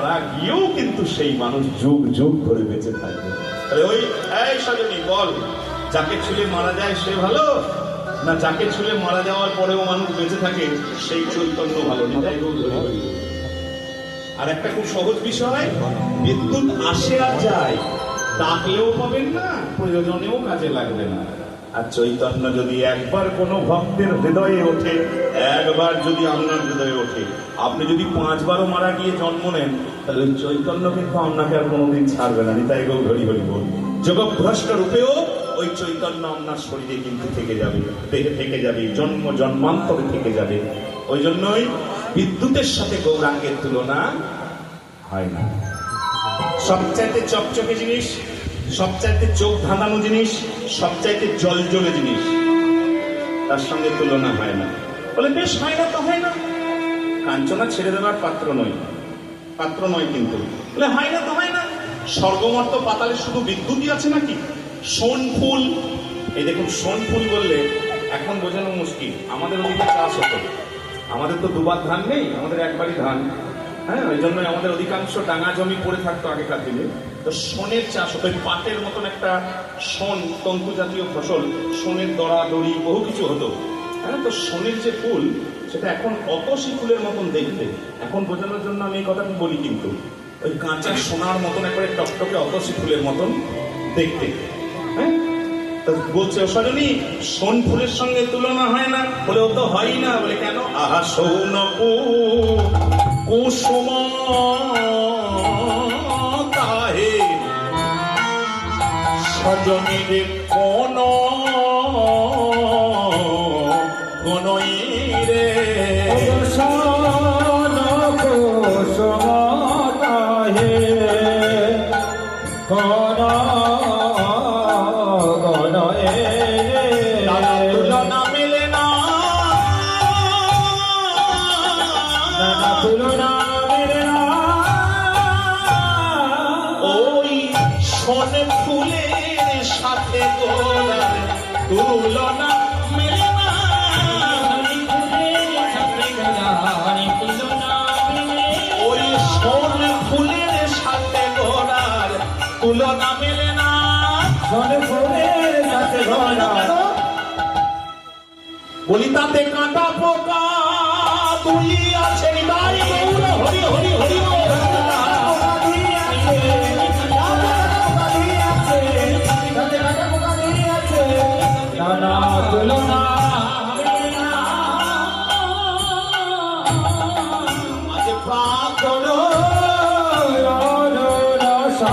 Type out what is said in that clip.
মারা গিয়েও কিন্তু সেই মানুষ যুগ যুগ ধরে বেঁচে থাকবে। তাহলে ওই এই সজনী বল, যাকে ছুলে মারা যায় সে ভালো, না যাকে ছুলে মারা যাওয়ার পরেও মানুষ বেঁচে থাকে সেই চৈতন্য ভালো? আর একটা খুব সহজ বিষয়, বিদ্যুৎ আসে আর যায়, ডাকলেও পাবেন না, প্রয়োজনেও কাজে লাগবে না। আর চৈতন্য যদি একবার কোনো ভক্তের হৃদয়ে ওঠে, একবার যদি আপনার হৃদয়ে ওঠে, আপনি যদি 5 বারও মারা গিয়ে জন্ম নেন, তাহলে ওই চৈতন্য কিন্তু আপনাকে আর কোনোদিন ছাড়বে না। নিতাই গৌর হরি হরি বল। যোগভ্রষ্ট রূপেও ওই চৈতন্য আপনার শরীরে কিন্তু থেকে যাবে, দেহে থেকে যাবে, জন্ম জন্মান্তরে থেকে যাবে। ওই জন্যই বিদ্যুতের সাথে গৌরাঙ্গের তুলনা হয় না। সবচাইতে চকচকে জিনিস, সবচাইতে চোখ ধাঁধানো জিনিস, সবচাইতে জলজলে জিনিস, তার সঙ্গে তুলনা হয় না। বলে বেশ হয় না তো হয় না, কাঞ্চনা ছেড়ে দেওয়ার পাত্র নয়, পাত্র নয় কিন্তু। বলে হয় না তো হয় না, স্বর্গমর্ত পাতালে শুধু বিদ্যুৎই আছে নাকি? সোন ফুল, এই দেখুন সোন ফুল বললে এখন বোঝানো মুশকিল। আমাদের ওদিকে চাষ হতো, আমাদের তো দুবার ধান নেই, আমাদের একবারই ধান। হ্যাঁ, ওই জন্য আমাদের অধিকাংশ ডাঙা জমি পড়ে থাকতো আগেকার দিনে। তো সোনের চাষ হতো, পাটের মতন একটা সোন, তন্তু জাতীয় ফসল, সোনের দড়া দড়ি বহু কিছু হতো। হ্যাঁ, তো সোনের যে ফুল সেটা এখন অতসী ফুলের মতন দেখতে। এখন বোঝানোর জন্য আমি এই কথাটি বলি, কিন্তু ওই কাঁচা সোনার মতন একবারে টকটকে অতসী ফুলের মতন দেখতে। হ্যাঁ, বলছে ও সজনী সোন ফুলের সঙ্গে তুলনা হয় না। বলে ও তো হয়ই না। বলে কেন? আহা সৌন কুসুম তাহে সজনীর কোন কোনই রে সন কুসুম তাহে কোন তুলনা মেলে না, তুলনা মেলে না। ওই সোন ফুলের সাথে গোলার তুলনা মেলে না। ওই সোন ফুলের সাথে গোলার তুলনা মেলে না। সোন ফুলের সাথে ঘোড়া, বলি তাতে কাঁটা পোকা তুলি আছে, নিতাই গৌর হরি হরি হরি বল। নানা তুলনা আজ প্রাণ সা